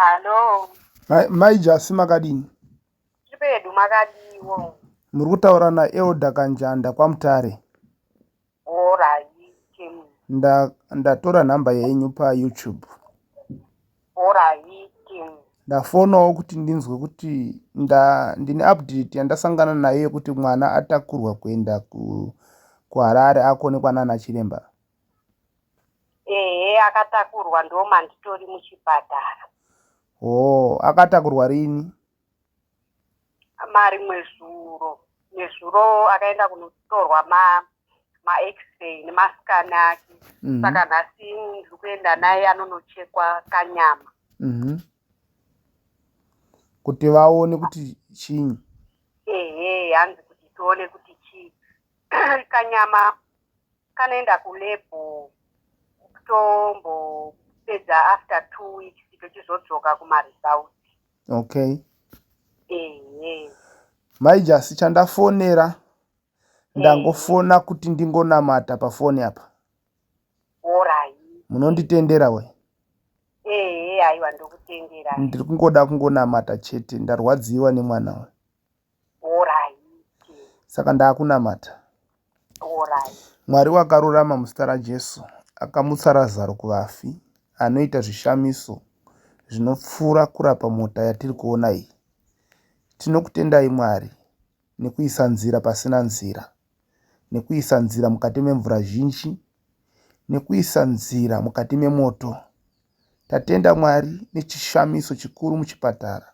Halo, Maijasi makadini? chipedu makadiwo. Muri kutaura naElda Kanjanda kwaMutare. Oraiti. Ndatora nhamba yenyu paYouTube. Oraiti. Ndafonawo kuti ndinzwe kuti ndine update yandasangana nayo yekuti mwana atakurwa kuenda kuHarare akonekwa nana chiremba. Ehe, akatakurwa ndo manditori muchipatara. Akatakurwa rini? Mari mwezuro akaenda kunotorwa ma x-ray nemascan ake. Saka nhasi ndiri kuenda naye anonochekwa kanyama. Kuti vaone kuti chinyi. Ehe, hanzi kuti tione kuti chii. Kanyama kanoenda kulebho kutombo pedza after 2 weeks tochizodzoka kumaresults. Okay. Ehe. Maijasi chandafonera ndangofona kuti ndingonamata pafoni apa. Orai. Munonditendera we? Ehe, aiwa ndokutendera. Ndiri kungoda kungonamata chete, ndarwadziwa nemwana we. Orai. Saka ndakunamata. Orai. Mwari wakarurama muzita raJesu akamutsa Razaro kuvafi, anoita zvishamiso zvinopfuura kurapa mota yatiri kuona iyi. Tinokutendai Mwari nekuisa nzira pasina nzira, nekuisa nzira mukati memvura zhinji, nekuisa nzira mukati memoto. Tatenda Mwari nechishamiso chikuru muchipatara,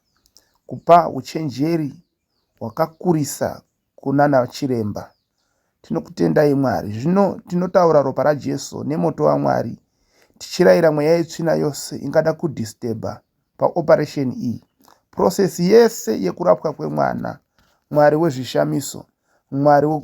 kupa uchenjeri hwakakurisa kunana chiremba. Tinokutendai Mwari. Zvino tinotaura ropa raJesu nemoto waMwari, tichirayira mweya yetsvina yose ingada kudhistebha paoperation iyi. Prosesi yese yekurapwa kwemwana, Mwari wezvishamiso,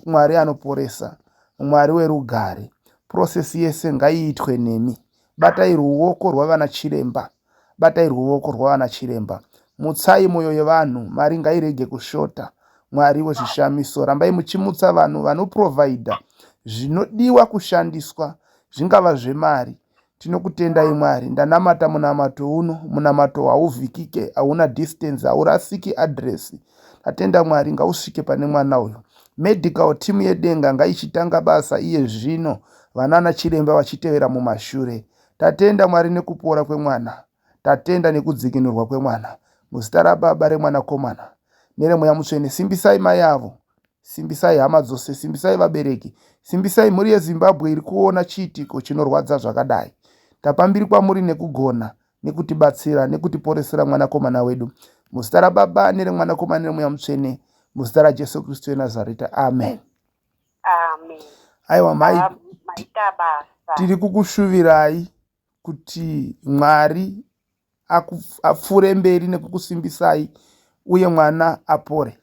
Mwari anoporesa, Mwari werugare, prosesi yese ngaiitwe nemi. Batai ruoko rwavana chiremba, batai ruoko rwavana chiremba. Mutsai mwoyo yevanhu, mari ngairege kushota. Mwari wezvishamiso, rambai muchimutsa vanhu vanoprovaidha zvinodiwa kushandiswa, zvingava zvemari. Tinokutendai Mwari. Ndanamata munamato uno, munamato hauvhikike, hauna distance, haurasiki adresi. Tatenda Mwari ngausvike pane mwana uyu. Medical team yedenga ngaichitanga basa iye zvino, vanana chiremba vachitevera mumashure. Tatenda Mwari nekupora kwemwana, tatenda nekudzikinurwa kwemwana. Muzita raBaba, reMwanakomana neremweya mutsvene. Simbisai mai avo, simbisai hama dzose, simbisai vabereki, simbisai mhuri yeZimbabwe iri kuona chiitiko chinorwadza zvakadai. Tapambiri kwamuri nekugona, nekutibatsira, nekutiporesera mwanakomana wedu. Muzita raBaba nereMwanakomana neremweya mutsvene, muzita raJesu Kristu weNazareta. Amen. Amen. Aiwa Maita basa. tiri kukushuvirai kuti Mwari apfuure mberi nekukusimbisai uye mwana apore.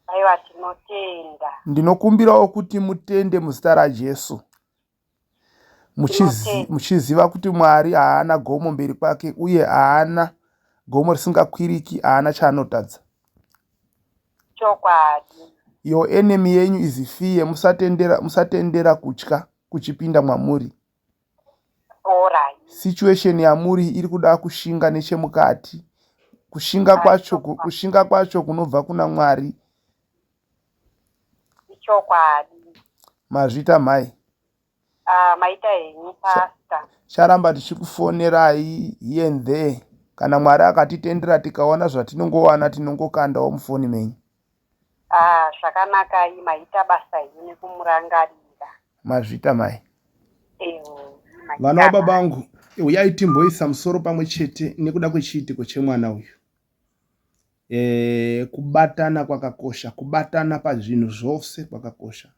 Aiwa tinotenda. Ndinokumbirawo kuti mutende muzita raJesu, muchiziva kuti Mwari haana gomo mberi kwake, uye haana gomo risingakwiriki, haana chaanotadza. Chokwadi. Your enemy yenyu is fear. Musatendera kutya kuchipinda mwamuri. Orai. Situation yamuri iri kuda kushinga nechemukati. Kushinga kwacho kunobva kuna Mwari. Chokwadi. Mazvita mai. Maita henyu pastor. Charamba tichikufonerai here and there. Kana Mwari akatitendera tikaona zvatinongowana tinongokandawo mufoni menyu. Zvakanaka maita basa henyu nekumurangarira. Mazvita mai. Vana vababa vangu, uyai timboisa musoro pamwe chete nekuda kwechiitiko chemwana uyu. Kubatana kwakakosha, kubatana pazvinhu zvose kwakakosha.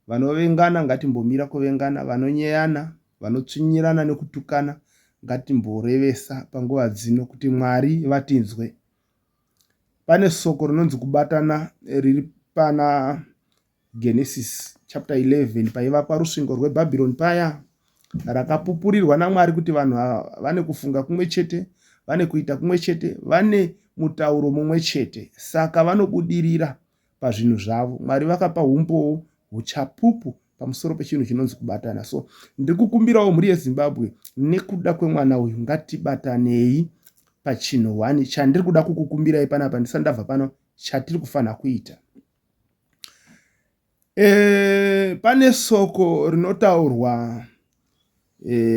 Vanovengana ngatimbomira kuvengana, vanonyeyana, vanotsvinyirana nekutukana ngatimborevesa panguva dzino kuti Mwari vatinzwe. Pane soko rinonzi kubatana riri pana Genesis chapter 11 paivakwa rusvingo rweBhabhironi paya, rakapupurirwa naMwari kuti vanhu vane kufunga kumwe chete, vane kuita kumwe chete, vane mutauro mumwe chete, saka vanobudirira pazvinhu zvavo. Mwari vakapa umbowo huchapupu pamusoro pechinhu chinonzi kubatana. So ndiri kukumbirawo mhuri yeZimbabwe nekuda kwemwana uyu ngatibatanei, pachinhu 1 chandiri kuda kukukumbirai panapa ndisati ndabva pano chatiri kufanira kuita. Pane soko rinotaurwa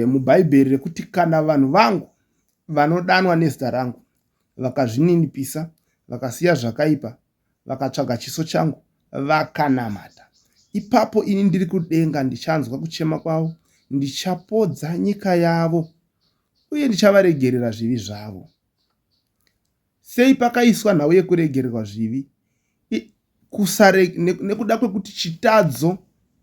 mubhaibheri rekuti kana vanhu vangu vanodanwa nezita rangu vakazvininipisa, vakasiya zvakaipa, vakatsvaga chiso changu, vakanamata, ipapo ini ndiri kudenga ndichanzwa kuchema kwavo, ndichapodza nyika yavo uye ndichavaregerera zvivi zvavo. Sei pakaiswa nhau yekuregererwa zvivi? Nekuda kwekuti chitadzo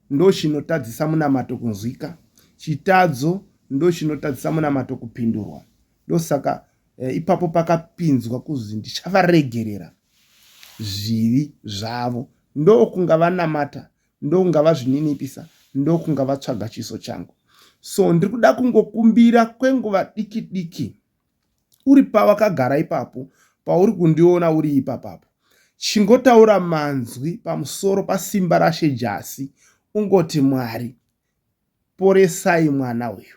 ndo chinotadzisa munamato kunzwika, chitadzo ndo chinotadzisa munamato kupindurwa. Ndosaka ipapo pakapinzwa kuzi ndichavaregerera zvivi zvavo. Ndokunga vanamata, ndokunga vazvininipisa, ndokunga vatsvaga chiso changu. So ndiri kuda kungokumbira kwenguva diki diki, uri pawakagara ipapo, pauri kundiona uri ipapapo, chingotaura manzwi pamusoro pasimba raShe Jasi, ungoti Mwari, poresai mwana uyu.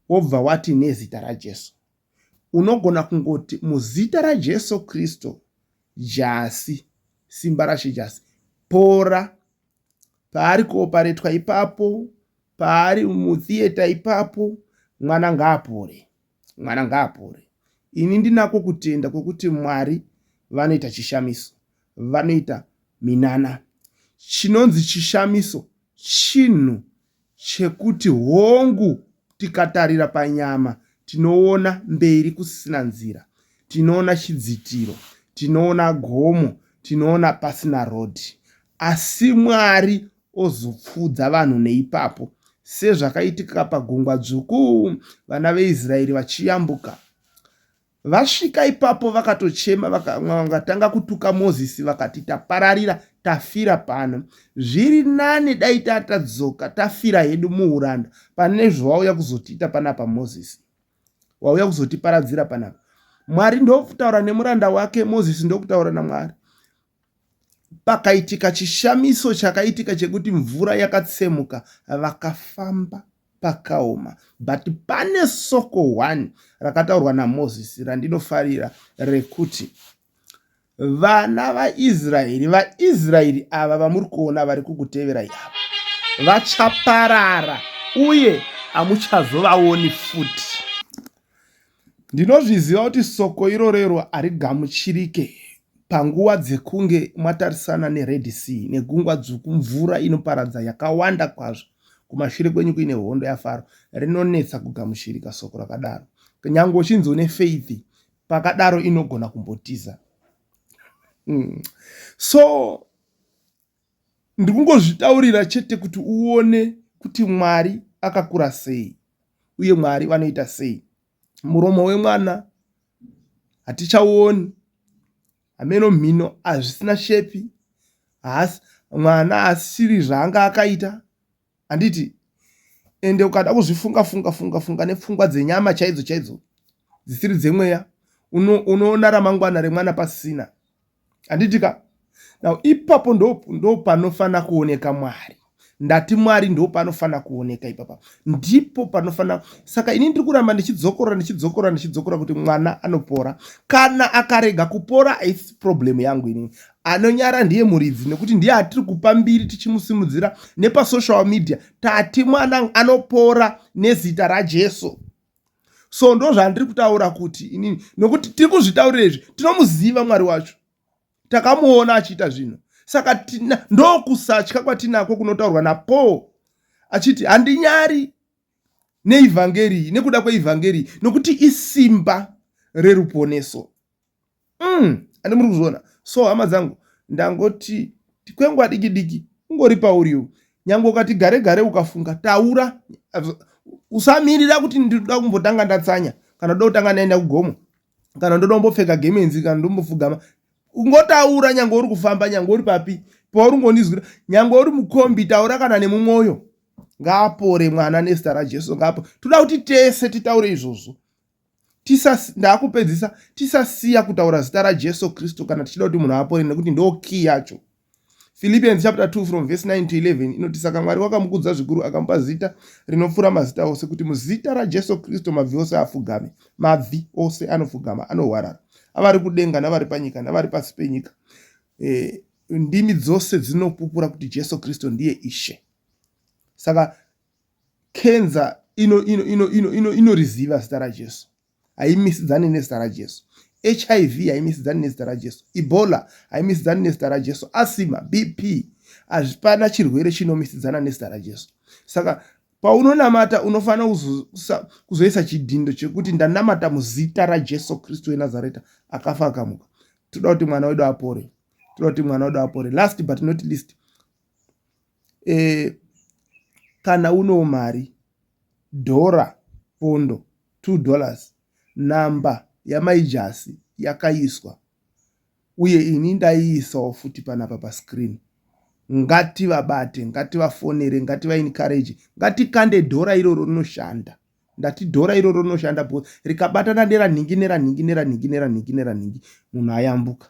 Wobva wati nezita raJesu. Unogona kungoti muzita raJesu Kristu, Jasi, simba raShe Jasi, pora. Paari kuoparetwa ipapo, paari mutheater ipapo, mwana ngaapore, mwana ngaapore. Ini ndinako kutenda kwekuti Mwari vanoita chishamiso, vanoita minana. Chinonzi chishamiso chinhu chekuti hongu tikatarira panyama tinoona mberi kusina nzira, tinoona chidzitiro, tinoona gomo, tinoona pasina rodhi. Asi Mwari ozopfudza vanhu neipapo, sezvakaitika pagungwa dzvuku, vana veIsraeri vachiyambuka. Vasvika ipapo vakatochema, vakatanga kutuka Mozisi, vakati tapararira, tafira pano. Zviri nani dai tadzoka tafira hedu muuranda pane zvawauya kuzotiita panapa Mozisi, wauya kuzotiparadzira panapa. Mwari ndokutaura nemuranda wake, Mozisi ndokutaura naMwari. Pakaitika chishamiso chakaitika chekuti mvura yakatsemuka, vakafamba pakaoma. But pane soko 1 rakataurwa naMozisi randinofarira rekuti vana vaIsraeri ava vamuri kuona vari kukutevera yava, vachaparara uye hamuchazovaoni futi. Ndinozviziva kuti soko irorero harigamuchirike panguva dzekunge mwatarisana neRed Sea, negungwa dzvuku, mvura inoparadza yakawanda kwazvo. Kumashure kwenyu kuine hondo yaFaro, rinonetsa kugamuchirika soko rakadaro. Nyange uchinzi une faith, pakadaro inogona kumbotiza. So ndikungozvitaurira chete kuti uone kuti Mwari akakura sei uye Mwari vanoita sei. Muromo wemwana hatichauoni, ameno mhino hazvisina shepi, mwana asiri zvaanga akaita, handiti. Ende ukada kuzvifunga nepfungwa dzenyama chaidzo dzisiri dzemweya, unoona ramangwana remwana pasina, handitika. Now ipapo ndo panofana kuoneka Mwari. Ndati Mwari ndo panofana kuoneka ipapa, ndipo panofana. Saka ini ndiri kuramba ndichidzokora kuti mwana anopora. Kana akarega kupora, haisi problem yangu ini. Anonyara ndiye muridzi, nekuti ndiye atiri kupa mbiri tichimusimudzira nepasocial media. Tati mwana anopora nezita raJesu. So ndo zvandiri kutaura kuti inini, nokuti tiri kuzvitaurira izvi, tinomuziva Mwari wacho, takamuona achiita zvinhu. Saka ndokusatya kwatinako kunotaurwa naPaul achiti handinyari neivhangeri, nekuda kweivhangeri, nokuti isimba reruponeso. Handimuri kuzviona. So hama dzangu, ndangoti kwenguva diki diki ungori pauriwo. Nyange ukati gare ukafunga, taura. Usamirira kuti ndinoda kumbotanga ndatsanya, kana ndoda kutanga naenda kugomo, kana ndoda kumbopfeka gemenzi, kana ndombofugama. Ungotaura nyange uri kufamba, nyange uri papi, pauri ngonizwira, nyange uri mukombi, taura kana nemumwoyo. Ngaapore mwana nezita raJesu, ngaapore. Toda kuti tese titaure izvozvo. Ndakupedzisa, tisasiya kutaura zita raJesu Kristu kana tichida kuti munhu apore, nekuti ndo key yacho. Philippians chapter 2 from verse 9 to 11 inoti saka Mwari wakamukudza zvikuru akamupa zita rinopfuura mazita ose kuti muzita raJesu Kristu mabvi ose afugame. Mabvi ose anofugama, anohwarara, avari kudenga navari panyika navari pasi penyika. Ndimi dzose dzinopupura kuti Jesu Kristu ndiye Ishe. Saka kenza inoriziva zita raJesu, haimisidzani nezita raJesu. HIV haimisidzani nezita raJesu. Ebola haimisidzani nezita raJesu. Asima, BP, hapana chirwere chinomisidzana nezita raJesu. Saka paunonamata unofanira kuzoisa chidhindo chekuti ndanamata muzita raJesu Kristu weNazareta akafa akamuka. Toda kuti mwana wedu apore. Last but not least, kana uno mari dhora pondo $2 namba yamaijasi yakaiswa uye ini ndaiisawo futi panapa pascreen. Ngativabate, ngativafonere, ngativaencourage, ngatikande dhora iroro rinoshanda. Ndati dhora iroro rinoshanda because rikabatana neranhingi munhu ayambuka.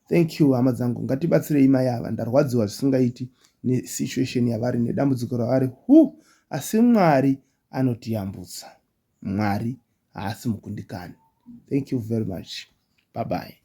Thank you hama dzangu, ngatibatsirei mai ava, ndarwadziwa zvisingaiti nesituation yavari nedambudziko ravari. Asi Mwari anotiyambutsa. Mwari haasi mukundikani. Thank you very much. Bye bye.